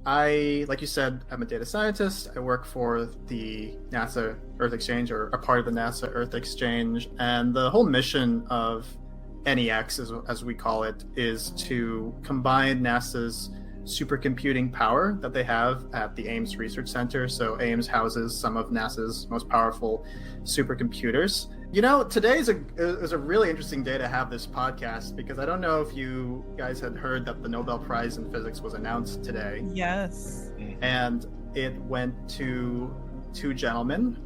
Like you said, I'm a data scientist. I work for the NASA Earth Exchange, or a part of the NASA Earth Exchange. And the whole mission of NEX, as we call it, is to combine NASA's supercomputing power that they have at the Ames Research Center. So Ames houses some of NASA's most powerful supercomputers. Today is a really interesting day to have this podcast, because I don't know if you guys had heard that the Nobel Prize in Physics was announced today. Yes. And it went to two gentlemen,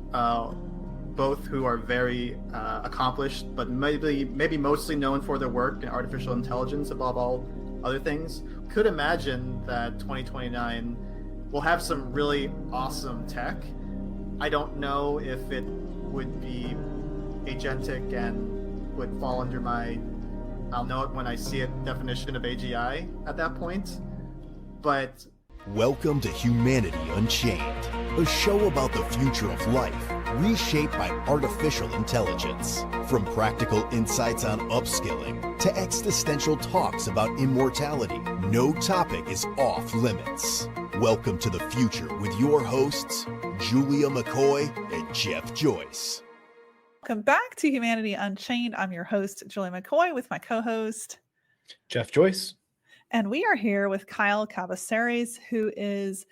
both who are very accomplished, but maybe mostly known for their work in artificial intelligence above all other things. Could imagine that 2029 will have some really awesome tech. I don't know if it would be agentic and would fall under my I'll know it when I see it definition of AGI at that point. But welcome to Humanity Unchained, a show about the future of life reshaped by artificial intelligence. From practical insights on upskilling to existential talks about immortality, no topic is off limits. Welcome to the future with your hosts, Julia McCoy and Jeff Joyce. Welcome back to Humanity Unchained. I'm your host, Julia McCoy, with my co-host, Jeff Joyce. And we are here with Kyle Kabasares, who is,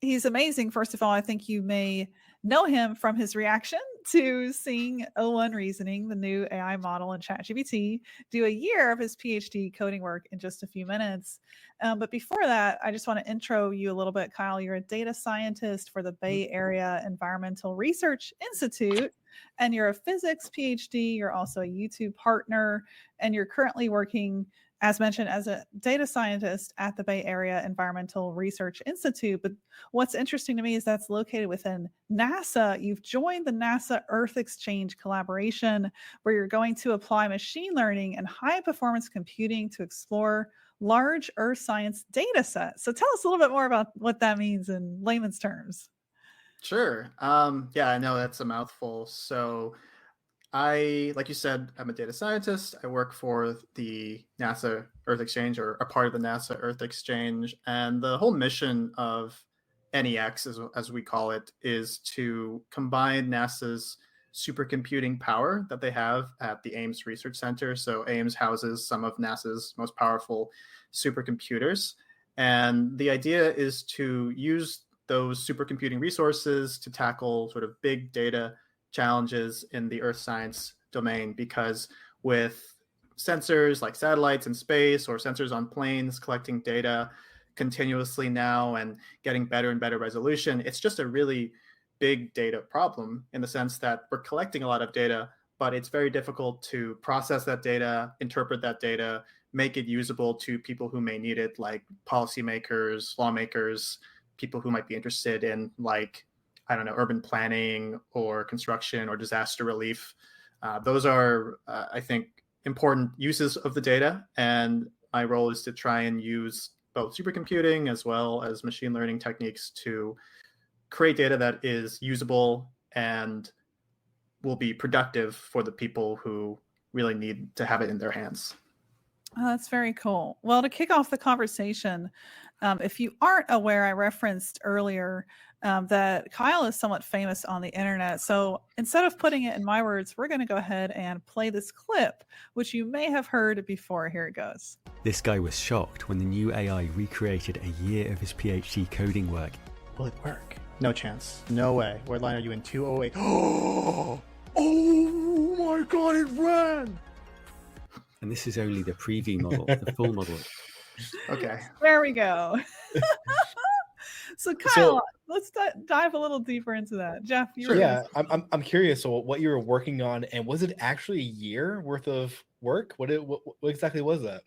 he's amazing. First of all, I think you may know him from his reaction to seeing O1 Reasoning, the new AI model in ChatGPT, do a year of his PhD coding work in just a few minutes. But before that, I just want to intro you a little bit, Kyle. You're a data scientist for the Bay Area Environmental Research Institute, and you're a physics PhD. You're also a YouTube partner, and you're currently working, as mentioned, as a data scientist at the Bay Area Environmental Research Institute. But what's interesting to me is that's located within NASA. You've joined the NASA Earth Exchange collaboration, where you're going to apply machine learning and high performance computing to explore large Earth science data sets. So tell us a little bit more about what that means in layman's terms. Sure. Yeah, I know that's a mouthful. So like you said, I'm a data scientist. I work for the NASA Earth Exchange, or a part of the NASA Earth Exchange. And the whole mission of NEX, as we call it, is to combine NASA's supercomputing power that they have at the Ames Research Center. So Ames houses some of NASA's most powerful supercomputers. And the idea is to use those supercomputing resources to tackle sort of big data challenges in the earth science domain, because with sensors like satellites in space, or sensors on planes collecting data continuously now and getting better and better resolution, it's just a really big data problem, in the sense that we're collecting a lot of data, but it's very difficult to process that data, interpret that data, make it usable to people who may need it, like policymakers, lawmakers, people who might be interested in, like, I don't know, urban planning or construction or disaster relief. Those are, I think, important uses of the data. And my role is to try and use both supercomputing as well as machine learning techniques to create data that is usable and will be productive for the people who really need to have it in their hands. Oh, that's very cool. Well, to kick off the conversation, if you aren't aware, I referenced earlier that Kyle is somewhat famous on the internet. So instead of putting it in my words, we're going to go ahead and play this clip, which you may have heard before. Here it goes. This guy was shocked when the new AI recreated a year of his PhD coding work. Will it work? No chance. No way. What line are you in? 208. Oh my God, it ran! And this is only the preview model, the full model. Okay. There we go. So Kyle, let's dive a little deeper into that. Jeff, I'm curious. So what you were working on, and was it actually a year worth of work? What exactly was that?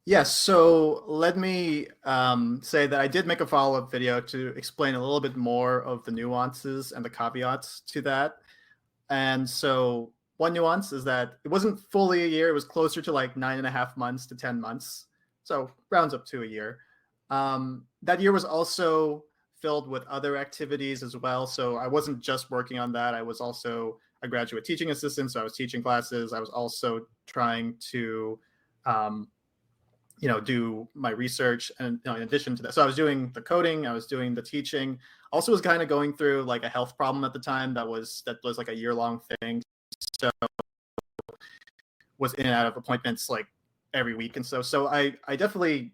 Yes. So let me say that I did make a follow-up video to explain a little bit more of the nuances and the caveats to that. And so one nuance is that it wasn't fully a year. It was closer to like 9.5 months to 10 months. So rounds up to a year. That year was also filled with other activities as well. So I wasn't just working on that. I was also a graduate teaching assistant. So I was teaching classes. I was also trying to do my research. And in addition to that, so I was doing the coding, I was doing the teaching. Also was kind of going through like a health problem at the time that was like a year-long thing. So was in and out of appointments like every week. And so I definitely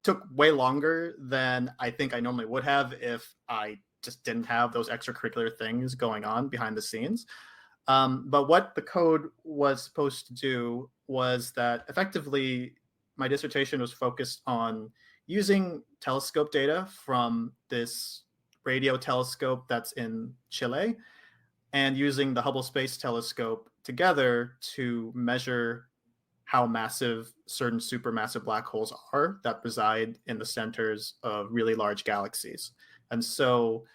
took way longer than I think I normally would have if I just didn't have those extracurricular things going on behind the scenes. But what the code was supposed to do was that effectively my dissertation was focused on using telescope data from this radio telescope that's in Chile and using the Hubble Space Telescope together to measure how massive certain supermassive black holes are that reside in the centers of really large galaxies. And so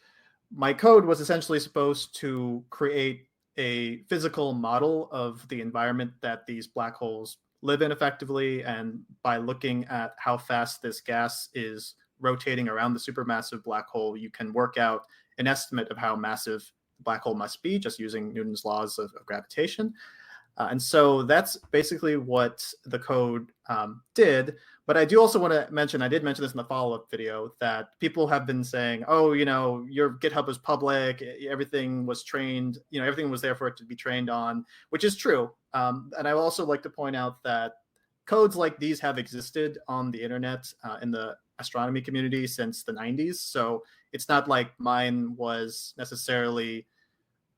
my code was essentially supposed to create a physical model of the environment that these black holes live in effectively. And by looking at how fast this gas is rotating around the supermassive black hole, you can work out an estimate of how massive the black hole must be just using Newton's laws of gravitation. And so that's basically what the code did. But I do also want to mention, I did mention this in the follow-up video, that people have been saying, oh, your GitHub is public, everything was trained, everything was there for it to be trained on, which is true. And I would also like to point out that codes like these have existed on the internet in the astronomy community since the 90s. So it's not like mine was necessarily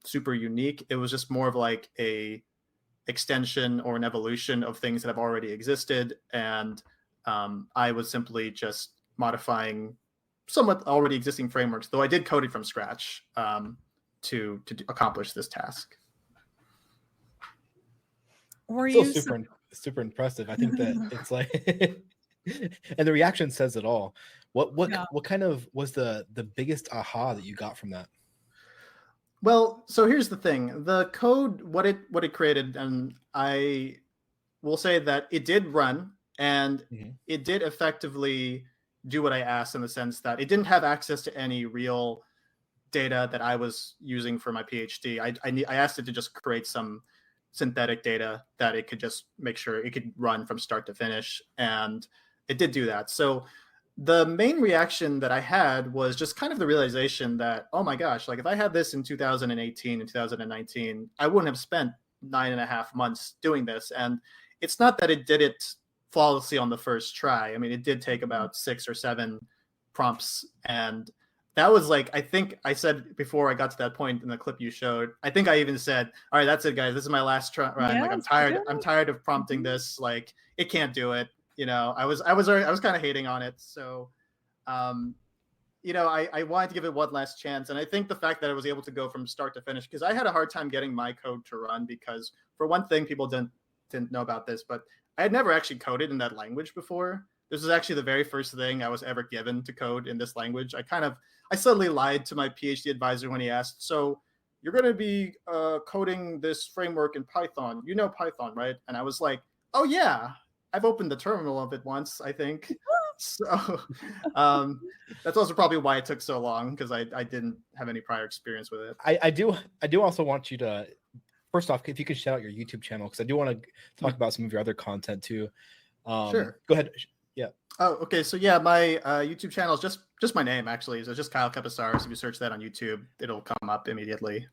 super unique. It was just more of like a extension or an evolution of things that have already existed. And I was simply just modifying somewhat already existing frameworks, though I did code it from scratch to accomplish this task. Were Still you super impressive. I think that it's like, and the reaction says it all. What kind of was the biggest aha that you got from that? Well, so here's the thing. The code, what it created, and I will say that it did run, and it did effectively do what I asked, in the sense that it didn't have access to any real data that I was using for my PhD. I asked it to just create some synthetic data that it could just make sure it could run from start to finish, and it did do that. So the main reaction that I had was just kind of the realization that, oh my gosh, like if I had this in 2018 and 2019, I wouldn't have spent 9.5 months doing this. And it's not that it did it flawlessly on the first try. I mean, it did take about 6 or 7 prompts. And that was like, I think I said before I got to that point in the clip you showed, I think I even said, all right, that's it, guys. This is my last try. Yes, like, I'm tired of prompting this. Like, it can't do it. I was kind of hating on it. So, I wanted to give it one last chance. And I think the fact that I was able to go from start to finish, because I had a hard time getting my code to run, because for one thing, people didn't know about this, but I had never actually coded in that language before. This was actually the very first thing I was ever given to code in this language. I suddenly lied to my PhD advisor when he asked, so you're going to be coding this framework in Python. You know Python, right? And I was like, oh yeah, I've opened the terminal of it once, I think. So that's also probably why it took so long, because I didn't have any prior experience with it. I do also want you to, first off, if you could shout out your YouTube channel, because I do want to talk about some of your other content too. Sure. Go ahead. Yeah. Oh, okay. So yeah, my YouTube channel is just my name, actually. So just Kyle Kabasares. If you search that on YouTube, it'll come up immediately.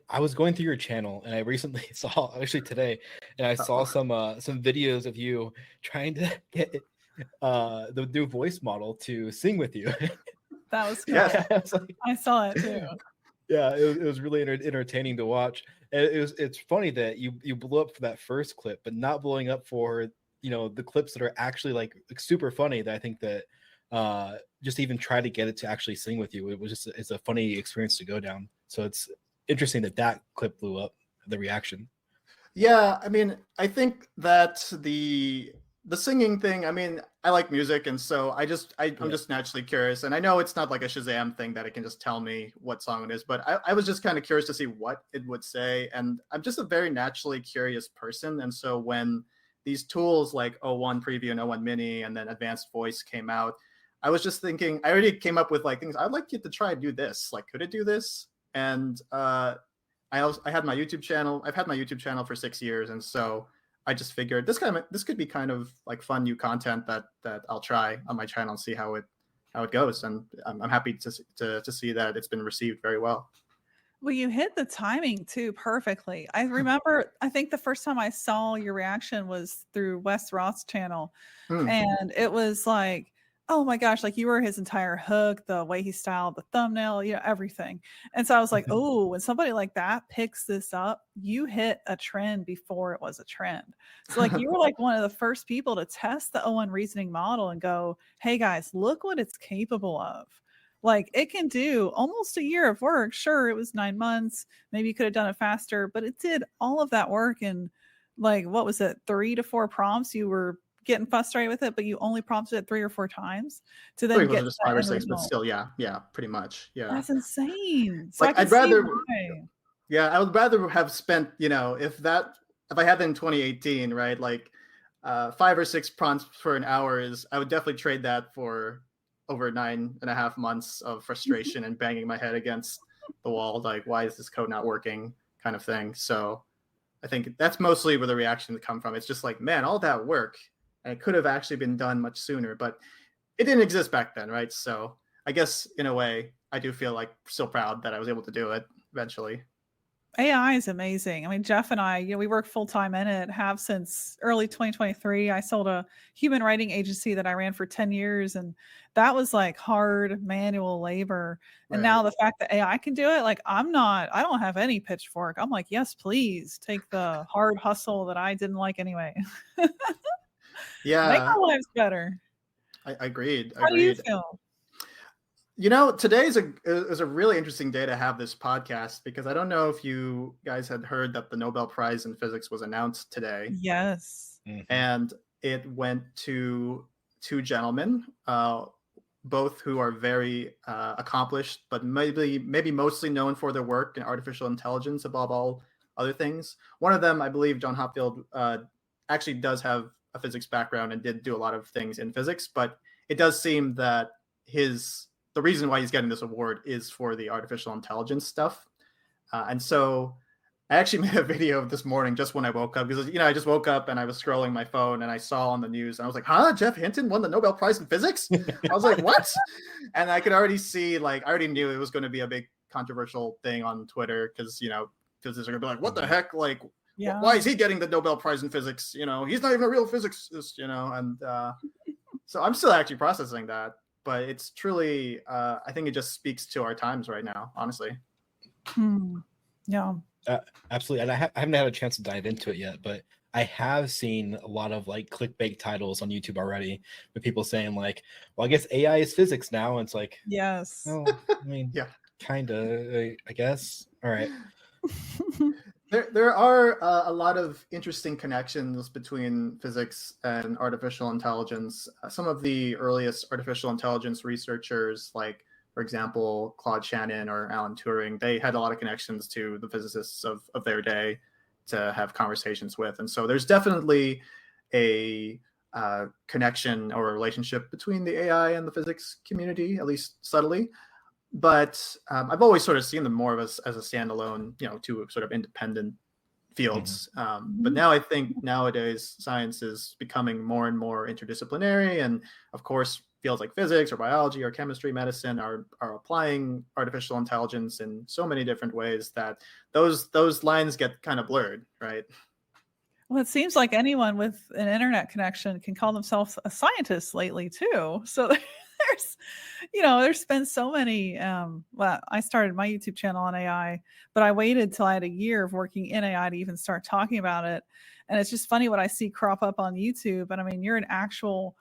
I was going through your channel, and I recently saw, actually today, and I saw some videos of you trying to get the new voice model to sing with you. That was cool. Yeah. I saw it too. Yeah, it was really entertaining to watch. And it's funny that you blew up for that first clip, but not blowing up for the clips that are actually like super funny. That I think that just even try to get it to actually sing with you. It was it's a funny experience to go down. So it's interesting that clip blew up, the reaction. Yeah, I mean, I think that the singing thing, I mean, I like music, and so I'm just naturally curious. And I know it's not like a Shazam thing that it can just tell me what song it is, but I was just kind of curious to see what it would say. And I'm just a very naturally curious person. And so when these tools like O1 Preview and O1 Mini and then Advanced Voice came out, I was just thinking, I already came up with like things, I'd like it to try to do this. Like, could it do this? And I had my YouTube channel. I've had my YouTube channel for 6 years. And so I just figured this could be kind of like fun new content that I'll try on my channel and see how it goes. And I'm happy to see that it's been received very well. Well, you hit the timing too perfectly. I remember, I think the first time I saw your reaction was through Wes Roth's channel. Hmm. And it was like, oh my gosh, like you were his entire hook, the way he styled the thumbnail, everything. And so I was like, oh, when somebody like that picks this up, you hit a trend before it was a trend. So like you were like one of the first people to test the O1 reasoning model and go, hey guys, look what it's capable of. Like it can do almost a year of work. Sure, it was 9 months. Maybe you could have done it faster, but it did all of that work in like, what was it, 3 to 4 prompts? You were getting frustrated with it, but you only prompted it 3 or 4 times to then get just that 5 or end 6, but result. still, yeah, pretty much, yeah. That's insane. So Like I I'd rather, why. I would rather have spent, if I had that in 2018, right, like 5 or 6 prompts for an hour I would definitely trade that for over 9.5 months of frustration and banging my head against the wall, like why is this code not working, kind of thing. So I think that's mostly where the reactions come from. It's just like, man, all that work, and it could have actually been done much sooner, but it didn't exist back then, right? So I guess in a way, I do feel like so proud that I was able to do it eventually. AI is amazing. I mean, Jeff and I, we work full time in it, have since early 2023. I sold a human writing agency that I ran for 10 years, and that was like hard manual labor. And now the fact that AI can do it, like I don't have any pitchfork. I'm like, yes, please take the hard hustle that I didn't like anyway. Yeah. Make our lives better. I agreed. How do you feel? Today is a really interesting day to have this podcast, because I don't know if you guys had heard that the Nobel Prize in Physics was announced today. Yes. And it went to 2 gentlemen, both who are very accomplished, but maybe mostly known for their work in artificial intelligence above all other things. One of them, I believe, John Hopfield, actually does have a physics background and did do a lot of things in physics, but it does seem that the reason why he's getting this award is for the artificial intelligence stuff. And so I actually made a video this morning just when I woke up, because I just woke up and I was scrolling my phone and I saw on the news and I was like, huh, Jeff Hinton won the Nobel Prize in Physics? I was like, what? And I could already see, like, I already knew it was going to be a big controversial thing on Twitter, because physicists are going to be like, what the heck? Like, why is he getting the Nobel Prize in Physics? He's not even a real physicist, and so I'm still actually processing that. But it's truly, I think it just speaks to our times right now, honestly. Yeah. Absolutely. And I haven't had a chance to dive into it yet, but I have seen a lot of like clickbait titles on YouTube already with people saying like, well, I guess AI is physics now. And it's like, yes. Oh, I mean, yeah, kind of, I guess. All right. There are a lot of interesting connections between physics and artificial intelligence. Some of the earliest artificial intelligence researchers, like, for example, Claude Shannon or Alan Turing, they had a lot of connections to the physicists of their day to have conversations with. And so there's definitely a connection or a relationship between the AI and the physics community, at least subtly. But I've always sort of seen them more of as a standalone, two sort of independent fields. But now I think nowadays science is becoming more and more interdisciplinary, and of course fields like physics or biology or chemistry, medicine are applying artificial intelligence in so many different ways that those lines get kind of blurred, right? Well, it seems like anyone with an internet connection can call themselves a scientist lately too. So there's been so many, well, I started my YouTube channel on AI, but I waited till I had a year of working in AI to even start talking about it. And it's just funny what I see crop up on YouTube. And I mean, you're an actual,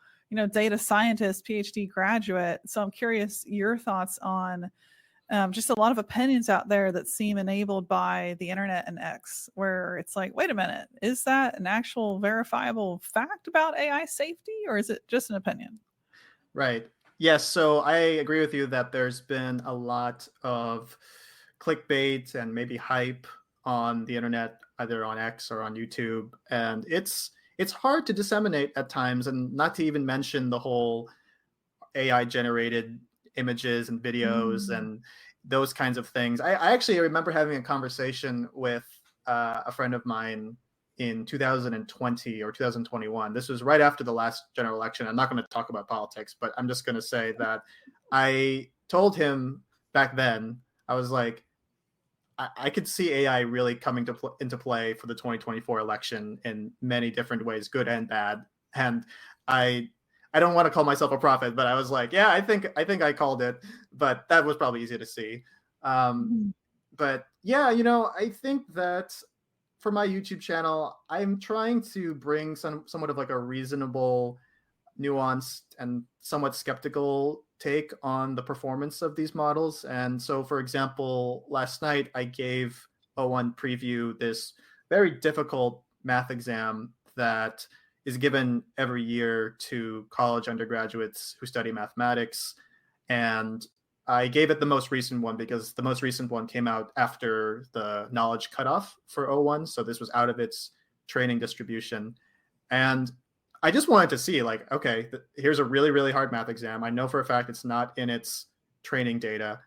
data scientist, PhD graduate. So I'm curious your thoughts on just a lot of opinions out there that seem enabled by the internet and X, where it's like, wait a minute, is that an actual verifiable fact about AI safety, or is it just an opinion? Right. Yes. So I agree with you that there's been a lot of clickbait and maybe hype on the internet, either on X or on YouTube. And it's hard to disseminate at times, and not to even mention the whole AI generated images and videos and those kinds of things. I actually remember having a conversation with a friend of mine in 2020 or 2021. This was right after the last general election. I'm not going to talk about politics, but I'm just going to say that I told him back then, I was like, I could see AI really coming into play for the 2024 election in many different ways, good and bad. And I don't want to call myself a prophet, but I was like, yeah, I think I called it, but that was probably easy to see. But yeah, I think that for my YouTube channel, I'm trying to bring somewhat of like a reasonable, nuanced, and somewhat skeptical take on the performance of these models. And so, for example, last night I gave O1 Preview this very difficult math exam that is given every year to college undergraduates who study mathematics. And I gave it the most recent one because the most recent one came out after the knowledge cutoff for O1. So this was out of its training distribution. And I just wanted to see, like, okay, here's a really, really hard math exam. I know for a fact it's not in its training data.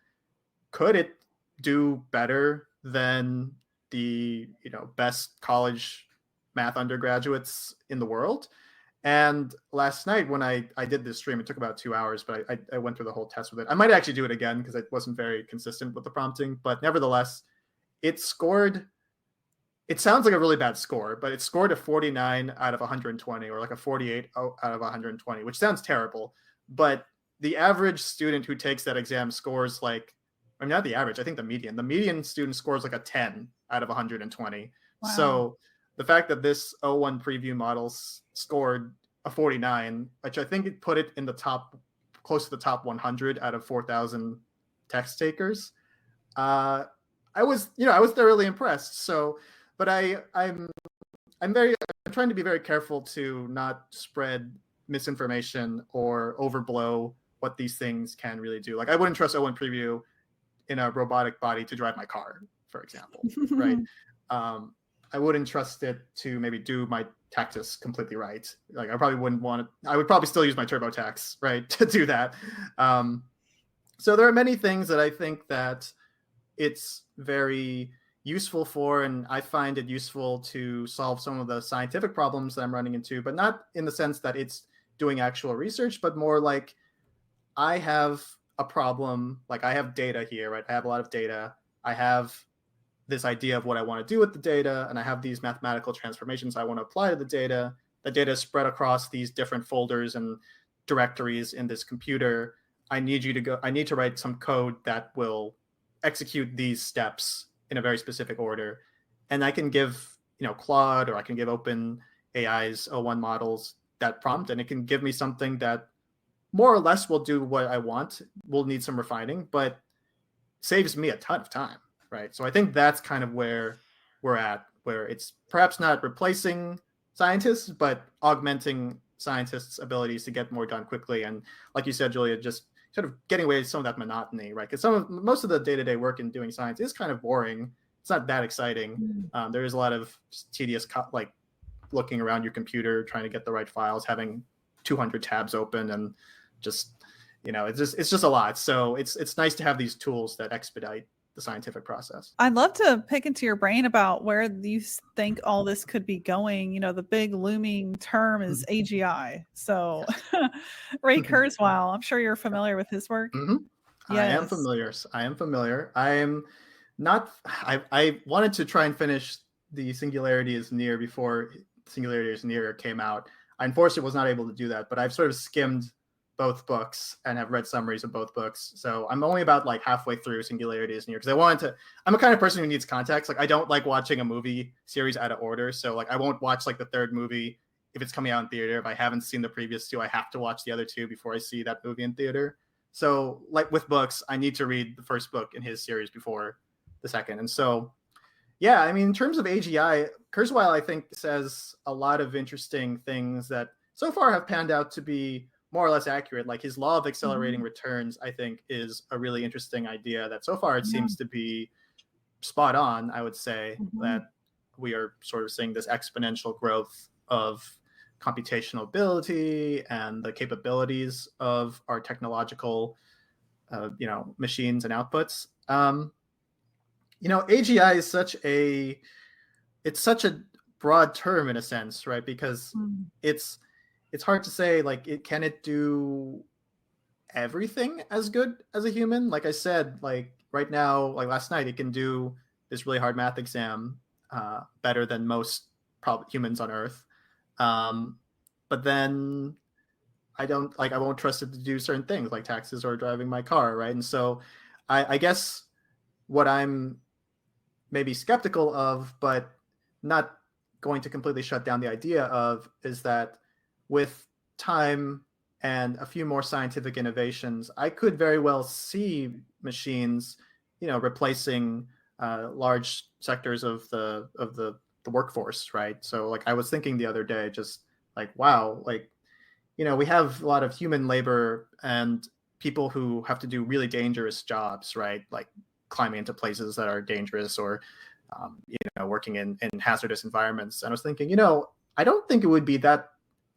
Could it do better than the best college math undergraduates in the world? And last night when I did this stream, it took about 2 hours, but I went through the whole test with it. I might actually do it again because it wasn't very consistent with the prompting, but nevertheless, it scored. It sounds like a really bad score, but it scored a 49 out of 120, or like a 48 out of 120, which sounds terrible. But the average student who takes that exam scores like, I mean, not the average, I think the median. The median student scores like a 10 out of 120. Wow. So the fact that this O1 Preview model scored a 49, which I think it put it in the top, close to the top 100 out of 4,000 test takers. I was thoroughly impressed. So, but I'm trying to be very careful to not spread misinformation or overblow what these things can really do. Like, I wouldn't trust O1 Preview in a robotic body to drive my car, for example, right? I wouldn't trust it to maybe do my taxes completely right. Like, I probably wouldn't want it. I would probably still use my TurboTax, right, to do that. So there are many things that I think that it's very useful for, and I find it useful to solve some of the scientific problems that I'm running into, but not in the sense that it's doing actual research, but more like I have a problem, like I have data here, right? I have a lot of data. I have this idea of what I want to do with the data, and I have these mathematical transformations I want to apply to the data. The data is spread across these different folders and directories in this computer. I need to write some code that will execute these steps in a very specific order. And I can give, Claude, or I can give Open AI's O1 models that prompt, and it can give me something that more or less will do what I want. We'll need some refining, but saves me a ton of time. Right. So I think that's kind of where we're at, where it's perhaps not replacing scientists, but augmenting scientists' abilities to get more done quickly. And like you said, Julia, just sort of getting away with some of that monotony, right? Because most of the day-to-day work in doing science is kind of boring. It's not that exciting. There is a lot of tedious, like looking around your computer, trying to get the right files, having 200 tabs open, and just, it's just a lot. So it's nice to have these tools that expedite the scientific process. I'd love to pick into your brain about where you think all this could be going. The big looming term is AGI. So Ray Kurzweil, I'm sure you're familiar with his work. Mm-hmm. Yes. I am familiar. I wanted to try and finish the Singularity is Near before Singularity is Near came out. I unfortunately was not able to do that, but I've sort of skimmed both books and have read summaries of both books. So I'm only about like halfway through Singularity is Near, because I'm a kind of person who needs context. Like, I don't like watching a movie series out of order. So like, I won't watch like the third movie if it's coming out in theater. If I haven't seen the previous two, I have to watch the other two before I see that movie in theater. So like with books, I need to read the first book in his series before the second. And so, yeah, I mean, in terms of AGI, Kurzweil, I think, says a lot of interesting things that so far have panned out to be more or less accurate. Like his law of accelerating returns, I think, is a really interesting idea that so far it seems to be spot on. I would say that we are sort of seeing this exponential growth of computational ability and the capabilities of our technological, machines and outputs. AGI is such a broad term in a sense, right? Because it's hard to say, like, can it do everything as good as a human? Like I said, like right now, like last night, it can do this really hard math exam better than most humans on Earth. But then I won't trust it to do certain things like taxes or driving my car, right? And so I guess what I'm maybe skeptical of, but not going to completely shut down the idea of, is that with time and a few more scientific innovations, I could very well see machines, replacing large sectors of the workforce, right? So like I was thinking the other day, just like, wow, like, we have a lot of human labor and people who have to do really dangerous jobs, right? Like climbing into places that are dangerous, or working in hazardous environments. And I was thinking, I don't think it would be that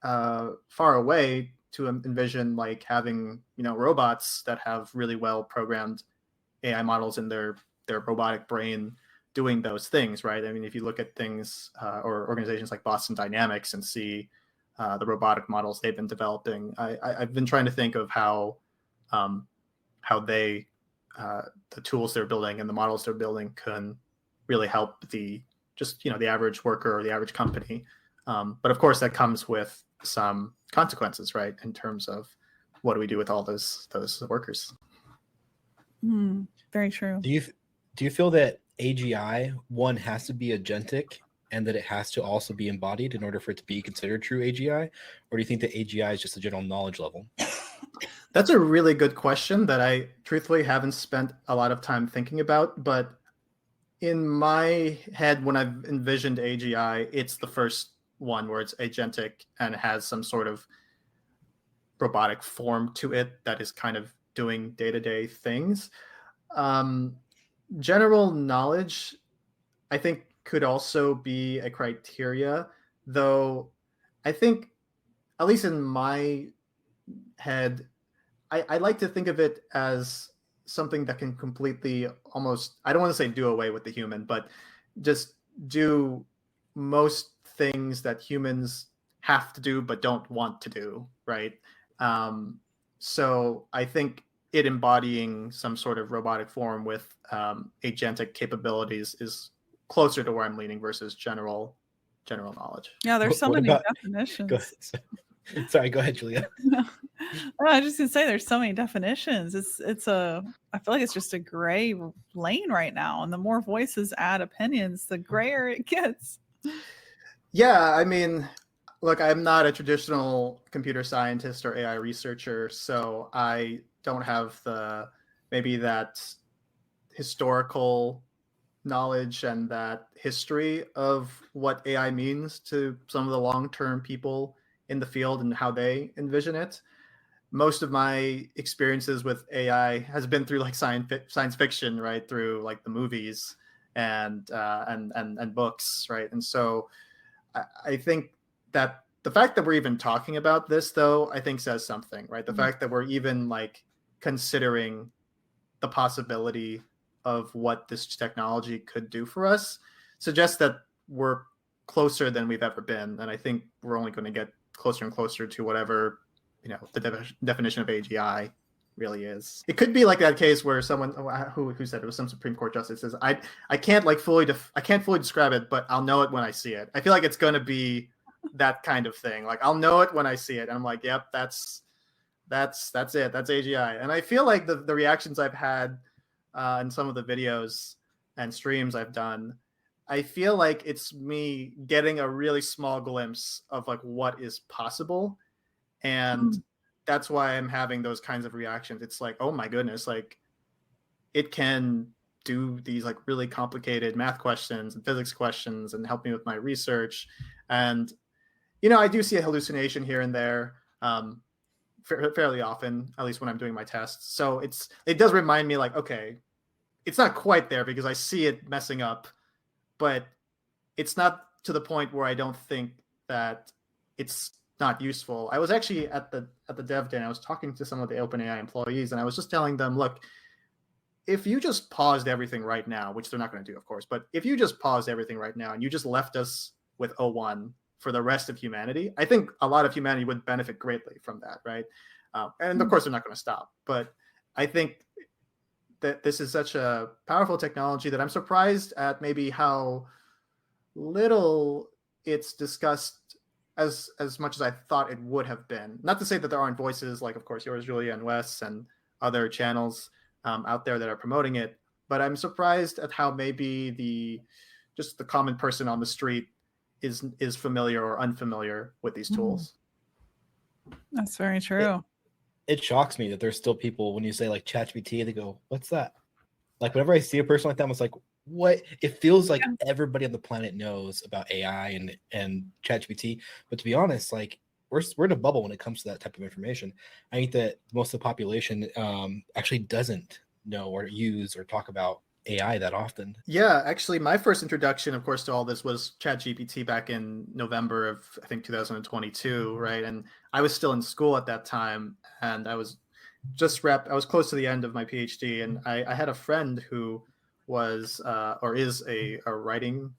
far away to envision like having robots that have really well programmed AI models in their robotic brain doing those things, right? I mean, if you look at things or organizations like Boston Dynamics and see the robotic models they've been developing, I've been trying to think of how they the tools they're building and the models they're building can really help the average worker or the average company. But of course, that comes with some consequences, right? In terms of what do we do with all those workers? Very true. Do you feel that AGI, one, has to be agentic, and that it has to also be embodied in order for it to be considered true AGI? Or do you think that AGI is just a general knowledge level? That's a really good question that I truthfully haven't spent a lot of time thinking about. But in my head, when I've envisioned AGI, it's the first one where it's agentic and has some sort of robotic form to it that is kind of doing day-to-day things. General knowledge, I think, could also be a criteria, though I think, at least in my head, I like to think of it as something that can completely, almost, I don't want to say do away with the human, but just do most things that humans have to do but don't want to do, right? So I think it embodying some sort of robotic form with agentic capabilities is closer to where I'm leaning versus general knowledge. Yeah, there's so many definitions. Sorry, go ahead, Julia. I was just gonna say there's so many definitions. I feel like it's just a gray lane right now, and the more voices add opinions, the grayer it gets. Yeah, I mean, look, I'm not a traditional computer scientist or AI researcher, so I don't have maybe that historical knowledge and that history of what AI means to some of the long-term people in the field and how they envision it. Most of my experiences with AI has been through like science fiction, right? Through like the movies and books, right? And so I think that the fact that we're even talking about this, though, I think says something, right? The fact that we're even like considering the possibility of what this technology could do for us suggests that we're closer than we've ever been. And I think we're only going to get closer and closer to whatever, the definition of AGI really is. It could be like that case where someone who said it was some Supreme Court justice says, I can't like fully describe it, but I'll know it when I see it. I feel like it's going to be that kind of thing. Like I'll know it when I see it. And I'm like, yep, that's it. That's AGI. And I feel like the reactions I've had in some of the videos and streams I've done, I feel like it's me getting a really small glimpse of like what is possible. And that's why I'm having those kinds of reactions. It's like, oh my goodness, like it can do these like really complicated math questions and physics questions and help me with my research. And, I do see a hallucination here and there fairly often, at least when I'm doing my tests. So it does remind me like, okay, it's not quite there because I see it messing up, but it's not to the point where I don't think that it's not useful. I was actually at the dev day and I was talking to some of the OpenAI employees and I was just telling them, look, if you just paused everything right now, which they're not going to do, of course, but if you just paused everything right now and you just left us with O1 for the rest of humanity, I think a lot of humanity would benefit greatly from that, right? And of course, they're not going to stop. But I think that this is such a powerful technology that I'm surprised at maybe how little it's discussed as much as I thought it would have been. Not to say that there aren't voices like, of course, yours, Julia, and Wes, and other channels out there that are promoting it, but I'm surprised at how maybe just the common person on the street is familiar or unfamiliar with these tools. That's very true. It shocks me that there's still people, when you say like ChatGPT, they go, "What's that?" Like whenever I see a person like that, I'm like, what? It feels like everybody on the planet knows about AI and ChatGPT, but to be honest, like we're in a bubble when it comes to that type of information. I think that most of the population actually doesn't know or use or talk about AI that often. Yeah, actually, my first introduction, of course, to all this was ChatGPT back in November of, I think, 2022, right? And I was still in school at that time, and I was close to the end of my PhD, and I had a friend who was or is a writing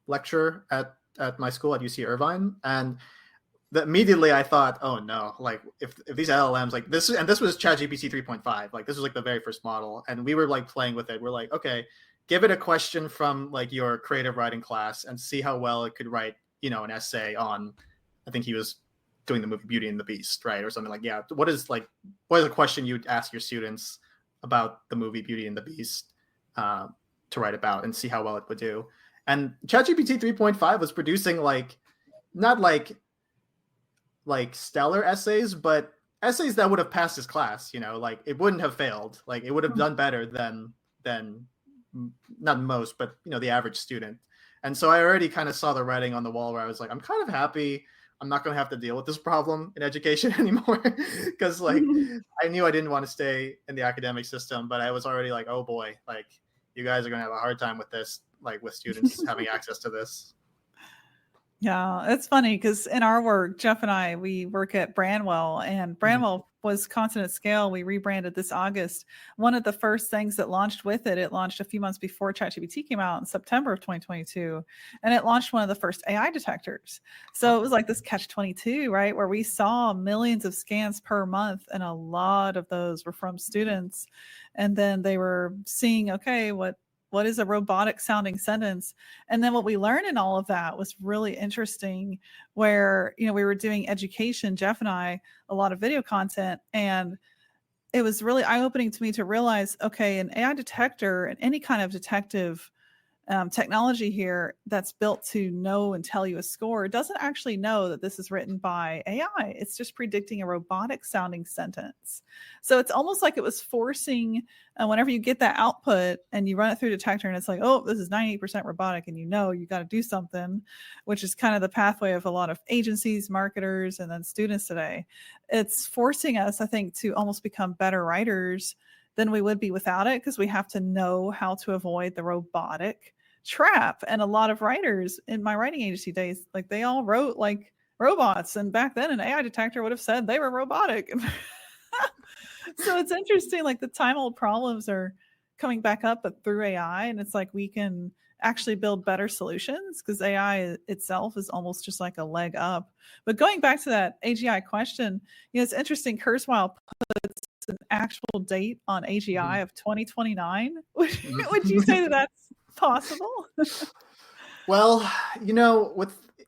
lecturer at my school at UC Irvine, and immediately I thought, oh no, like if these LLMs like this, and this was ChatGPT 3.5, like this was like the very first model, and we were like playing with it. We're like, okay, give it a question from like your creative writing class and see how well it could write, an essay on, I think he was doing the movie Beauty and the Beast, right? Or something like, yeah, what is a question you'd ask your students about the movie Beauty and the Beast to write about, and see how well it would do. And ChatGPT 3.5 was producing not like stellar essays, but essays that would have passed his class, like it wouldn't have failed. Like it would have done better than not most, but the average student. And so I already kind of saw the writing on the wall where I was like, I'm kind of happy I'm not going to have to deal with this problem in education anymore, because like I knew I didn't want to stay in the academic system, but I was already like, oh boy, like you guys are going to have a hard time with this, like with students having access to this. Yeah, it's funny because in our work, Jeff and I, we work at Branwell, and Branwell was Consonant Scale. We rebranded this August. One of the first things that launched with it launched a few months before ChatGPT came out in September of 2022, and it launched one of the first AI detectors. So it was like this catch-22, right, where we saw millions of scans per month, and a lot of those were from students. And then they were seeing, okay, what is a robotic sounding sentence? And then what we learned in all of that was really interesting, where, we were doing education, Jeff and I, a lot of video content, and it was really eye-opening to me to realize, okay, an AI detector and any kind of detective technology here that's built to know and tell you a score doesn't actually know that this is written by AI. It's just predicting a robotic sounding sentence. So it's almost like it was forcing, whenever you get that output and you run it through detector and it's like, oh, this is 98% robotic, and you got to do something, which is kind of the pathway of a lot of agencies, marketers, and then students today. It's forcing us, I think, to almost become better writers than we would be without it, because we have to know how to avoid the robotic trap. And a lot of writers in my writing agency days, like they all wrote like robots, and back then an AI detector would have said they were robotic. So it's interesting, like the time old problems are coming back up, but through AI, and it's like we can actually build better solutions, because AI itself is almost just like a leg up. But going back to that AGI question, it's interesting. Kurzweil puts an actual date on AGI of 2029. Would you say that that's possible? Well,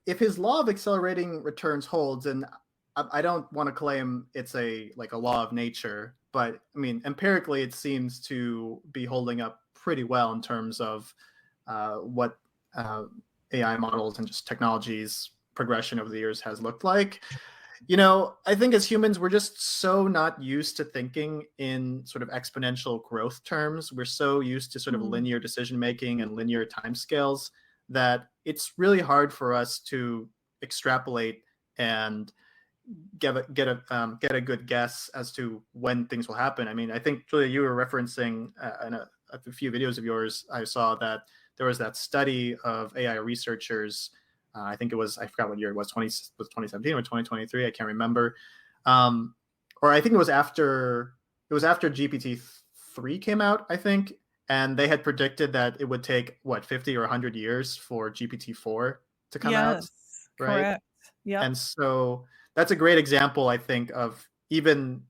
if his law of accelerating returns holds, and I don't want to claim it's a law of nature, but I mean, empirically, it seems to be holding up pretty well in terms of what AI models and just technology's progression over the years has looked like. I think as humans, we're just so not used to thinking in sort of exponential growth terms. We're so used to sort of linear decision making and linear timescales that it's really hard for us to extrapolate and get a good guess as to when things will happen. I mean, I think, Julia, you were referencing in a few videos of yours, I saw that there was that study of AI researchers. I think I forgot what year it was, 2017 or 2023, I can't remember. Or I think it was after GPT-3 came out, I think, and they had predicted that it would take 50 or 100 years for GPT-4 to come out, Yes, right? correct. Yep. And so that's a great example, I think, of even,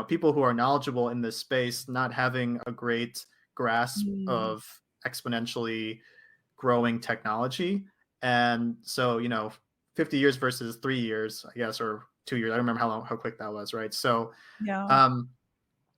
people who are knowledgeable in this space not having a great grasp Mm, of exponentially growing technology. And so, 50 years versus 3 years, I guess, or 2 years. I don't remember how quick that was, right? So, yeah. um,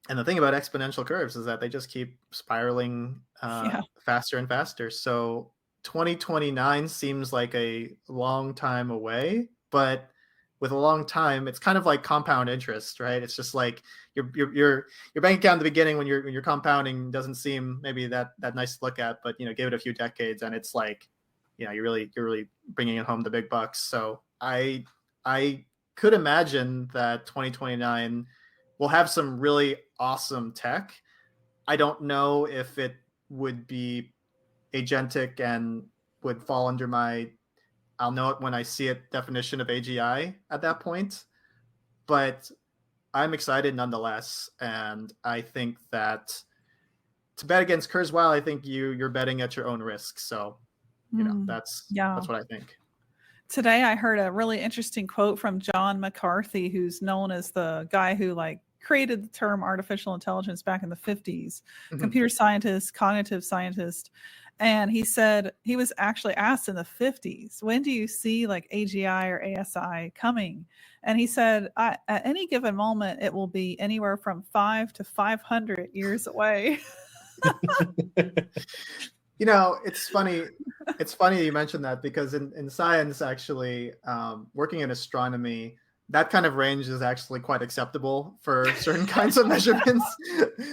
and the thing about exponential curves is that they just keep spiraling Yeah. faster and faster. So 2029 seems like a long time away, but with a long time, it's kind of like compound interest, right? It's just like your bank account at the beginning when you're compounding doesn't seem maybe that nice to look at, but give it a few decades and it's like, you're really bringing it home the big bucks. So I could imagine that 2029 will have some really awesome tech. I don't know if it would be agentic and would fall under my I'll know it when I see it definition of AGI at that point. But I'm excited nonetheless. And I think that to bet against Kurzweil, I think you're betting at your own risk. So, Mm, that's yeah. what I think. Today I heard a really interesting quote from John McCarthy, who's known as the guy who created the term artificial intelligence back in the 50s, Mhm. computer scientist, cognitive scientist. And he said he was actually asked in the 50s, when do you see AGI or ASI coming? And he said, at any given moment, it will be anywhere from 5 to 500 years away. It's funny. It's funny you mentioned that because in science, actually, working in astronomy, that kind of range is actually quite acceptable for certain kinds of measurements.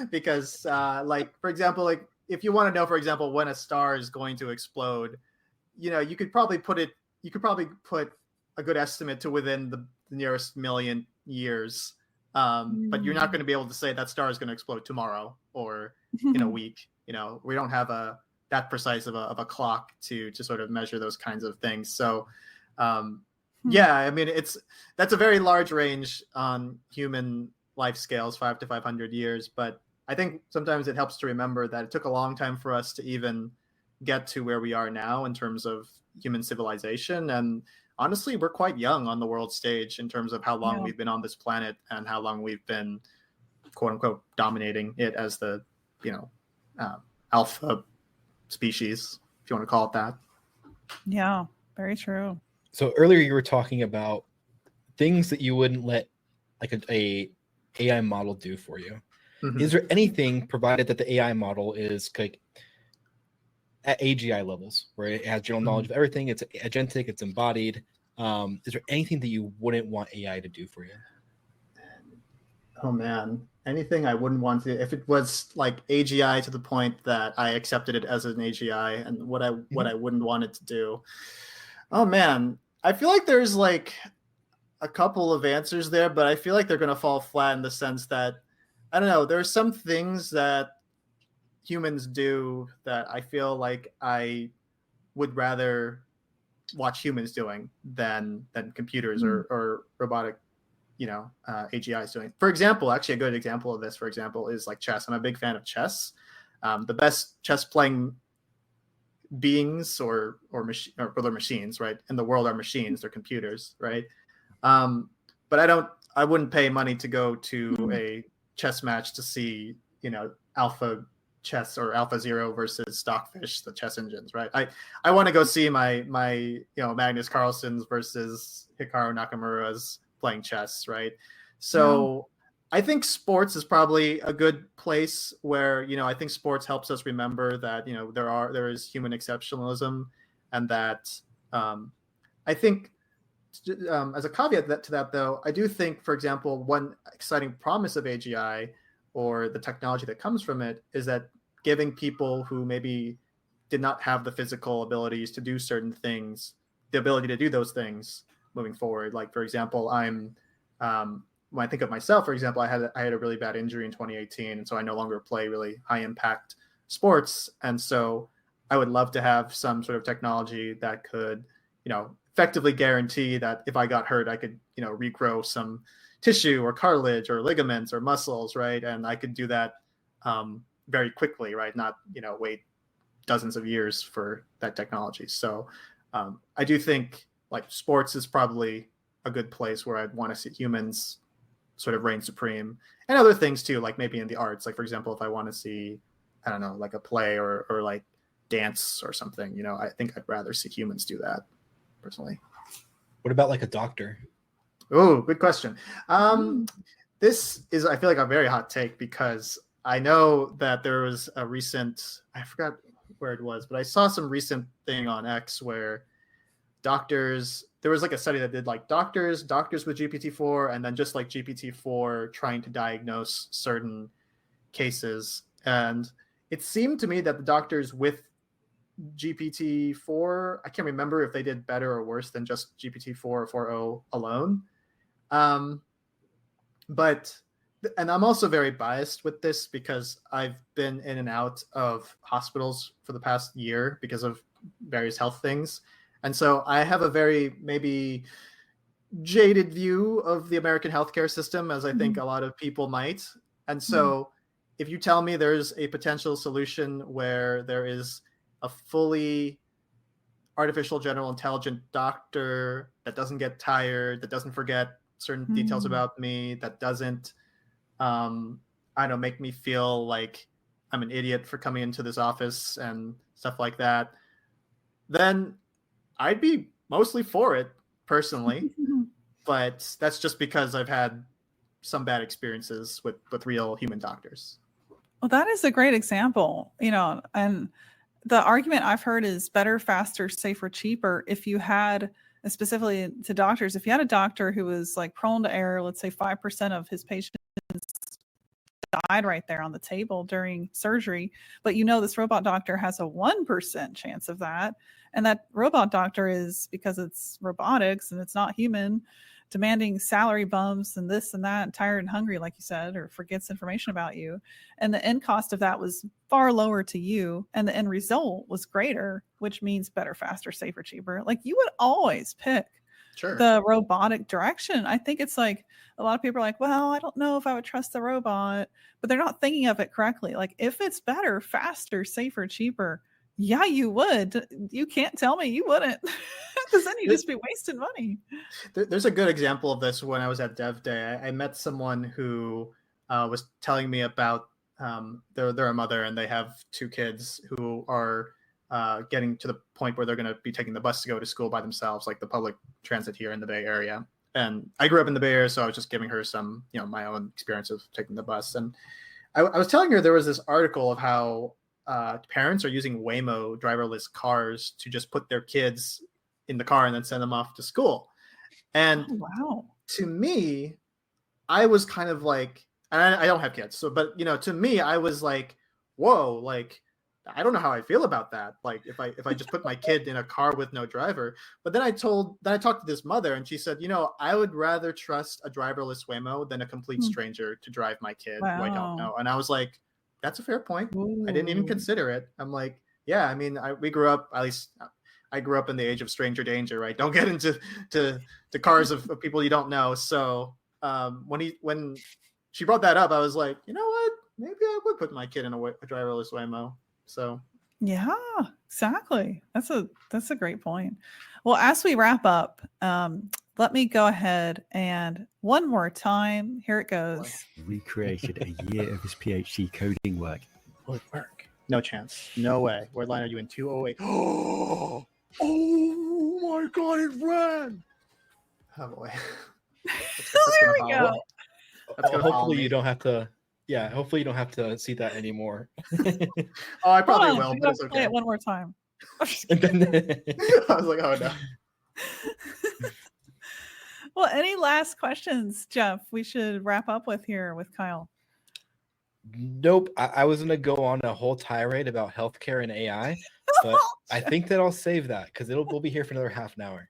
Because, for example, if you want to know, for example, when a star is going to explode, you could probably put a good estimate to within the nearest million years. But you're not going to be able to say that star is going to explode tomorrow or in a week. We don't have that precise of a clock to sort of measure those kinds of things. So, yeah, I mean, that's a very large range on human life scales, 5 to 500 years. But I think sometimes it helps to remember that it took a long time for us to even get to where we are now in terms of human civilization. And honestly, we're quite young on the world stage in terms of how long Yeah. we've been on this planet and how long we've been, quote unquote, dominating it as the, alpha species, if you want to call it that. Yeah, very true. So earlier you were talking about things that you wouldn't let a AI model do for you. Mhm. Is there anything, provided that the AI model is at AGI levels, where it has general knowledge of everything, it's agentic, it's embodied, is there anything that you wouldn't want AI to do for you? Oh man, anything I wouldn't want to, if it was like AGI to the point that I accepted it as an AGI, and what I wouldn't want it to do. Oh man, I feel like there's a couple of answers there, but I feel like they're going to fall flat in the sense that, I don't know, there are some things that humans do that I feel like I would rather watch humans doing than computers or robotic, AGIs doing. For example, actually a good example of this, for example, is chess. I'm a big fan of chess. The best chess playing beings or they're machines, right, in the world are machines. They're computers, right? But I wouldn't pay money to go to a chess match to see, Alpha Chess or Alpha Zero versus Stockfish, the chess engines, right? I want to go see my Magnus Carlsen's versus Hikaru Nakamura's playing chess, right? So I think sports is probably a good place where, I think sports helps us remember that, there is human exceptionalism, and that I think as a caveat to that, though, I do think, for example, one exciting promise of AGI or the technology that comes from it is that giving people who maybe did not have the physical abilities to do certain things, the ability to do those things moving forward. Like, for example, when I think of myself, for example, I had a really bad injury in 2018, and so I no longer play really high impact sports. And so I would love to have some sort of technology that could, effectively guarantee that if I got hurt, I could, regrow some tissue or cartilage or ligaments or muscles, right? And I could do that very quickly, right? Not, wait dozens of years for that technology. So I do think like sports is probably a good place where I'd want to see humans sort of reign supreme, and other things too, like maybe in the arts. Like for example, if I want to see, I don't know, like a play or like dance or something, you know, I think I'd rather see humans do that personally. What about like a doctor? Oh, good question. This is, I feel like, a very hot take because I know that there was a recent, I forgot where it was, but I saw some recent thing on X where doctors, there was like a study that did like doctors with GPT-4, and then just like GPT-4 trying to diagnose certain cases. And it seemed to me that the doctors with GPT-4, I can't remember if they did better or worse than just GPT-4 or 4.0 alone. But, and I'm also very biased with this because I've been in and out of hospitals for the past year because of various health things. And so I have a very maybe jaded view of the American healthcare system, as I think a lot of people might. And so if you tell me there's a potential solution where there is a fully artificial general intelligent doctor that doesn't get tired, that doesn't forget certain details about me, that doesn't, I don't know, make me feel like I'm an idiot for coming into this office and stuff like that, then I'd be mostly for it personally. But that's just because I've had some bad experiences with real human doctors. Well, that is a great example, you know, and the argument I've heard is better, faster, safer, cheaper. If you had, specifically to doctors, if you had a doctor who was like prone to error, let's say 5% of his patients died right there on the table during surgery, but you know this robot doctor has a 1% chance of that, and that robot doctor is, because it's robotics and it's not human, demanding salary bumps and this and that, and tired and hungry, like you said, or forgets information about you. And the end cost of that was far lower to you, and the end result was greater, which means better, faster, safer, cheaper. Like, you would always pick the robotic direction. I think it's like a lot of people are like, well, I don't know if I would trust the robot, but they're not thinking of it correctly. Like, if it's better, faster, safer, cheaper, yeah, you would. You can't tell me you wouldn't, because then you just be wasting money. There's a good example of this when I was at Dev Day. I met someone who was telling me about they're a mother and they have 2 kids who are getting to the point where they're going to be taking the bus to go to school by themselves, like the public transit here in the Bay Area. And I grew up in the Bay Area, so I was just giving her some, you know, my own experience of taking the bus. And I was telling her there was this article of how parents are using Waymo driverless cars to just put their kids in the car and then send them off to school. And wow, to me, I was kind of like, and I don't have kids, so, but you know, to me, I was like, whoa, like, I don't know how I feel about that. Like, if I just put my kid in a car with no driver. But then I talked to this mother, and she said, you know, I would rather trust a driverless Waymo than a complete stranger to drive my kid who I don't know. And I was like, that's a fair point. I didn't even consider it. I'm like, yeah, I mean, we grew up, at least I grew up in the age of stranger danger, right? Don't get into to cars of people you don't know. So when she brought that up, I was like, you know what? Maybe I would put my kid in a driverless Waymo. So yeah, exactly. That's a great point. Well, as we wrap up, let me go ahead and one more time. Here it goes. Recreated a year of his PhD coding work. Will it work? No chance. No way. What line are you in? 208. Oh my God! It ran. Oh boy. There we go. Hopefully you don't have to. Yeah, hopefully you don't have to see that anymore. Oh, I probably will, but it's okay. Play it one more time. I was like, oh no. Well, any last questions, Jeff, we should wrap up with here with Kyle? Nope. I was going to go on a whole tirade about healthcare and AI, but I think that I'll save that because we'll be here for another half an hour.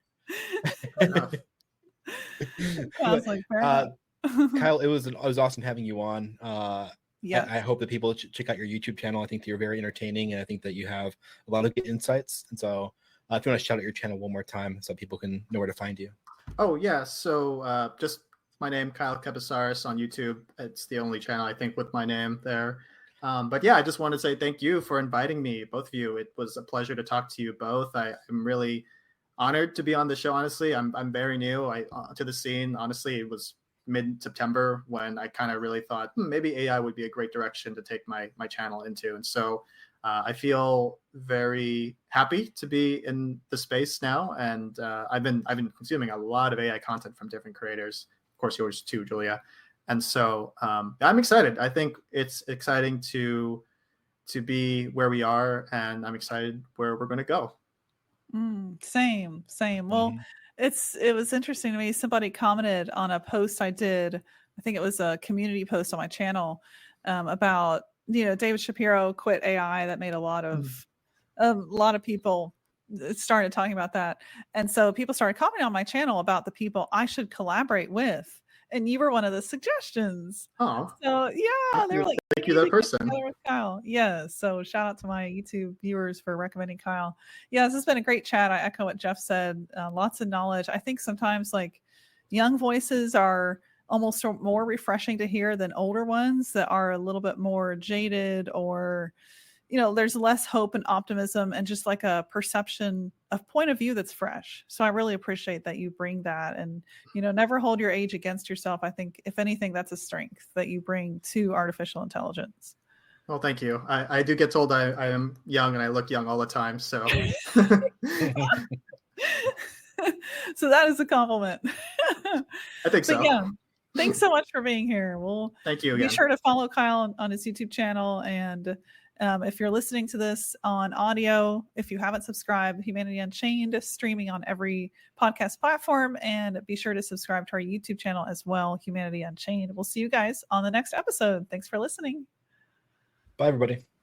Sounds like fair enough. Kyle, it was awesome having you on. Yeah, I hope that people check out your YouTube channel. I think that you're very entertaining, and I think that you have a lot of good insights. And so, if you want to shout out your channel one more time, so people can know where to find you. Oh yeah, so just my name, Kyle Kabasares on YouTube. It's the only channel I think with my name there. But yeah, I just want to say thank you for inviting me, both of you. It was a pleasure to talk to you both. I'm really honored to be on the show. Honestly, I'm very new to the scene. Honestly, it was mid-September when I kind of really thought maybe AI would be a great direction to take my channel into. And so I feel very happy to be in the space now. And I've been consuming a lot of AI content from different creators. Of course, yours too, Julia. And so I'm excited. I think it's exciting to be where we are, and I'm excited where we're going to go. Same. Well, it was interesting to me. Somebody commented on a post I did. I think it was a community post on my channel about, David Shapiro quit AI. That made a lot of people started talking about that. And so people started commenting on my channel about the people I should collaborate with. And you were one of the suggestions. Oh, so yeah, they were like, thank you, that person. With Kyle. Yeah. So shout out to my YouTube viewers for recommending Kyle. Yeah, this has been a great chat. I echo what Jeff said. Lots of knowledge. I think sometimes like young voices are almost more refreshing to hear than older ones that are a little bit more jaded, or there's less hope and optimism and just like a perception of point of view that's fresh. So I really appreciate that you bring that, and never hold your age against yourself. I think if anything, that's a strength that you bring to artificial intelligence. Well, thank you. I do get told I am young and I look young all the time. So so that is a compliment. I think so. Yeah, thanks so much for being here. We'll thank you again. Be sure to follow Kyle on his YouTube channel. And if you're listening to this on audio, if you haven't subscribed, Humanity Unchained streaming on every podcast platform, and be sure to subscribe to our YouTube channel as well, Humanity Unchained. We'll see you guys on the next episode. Thanks for listening. Bye, everybody.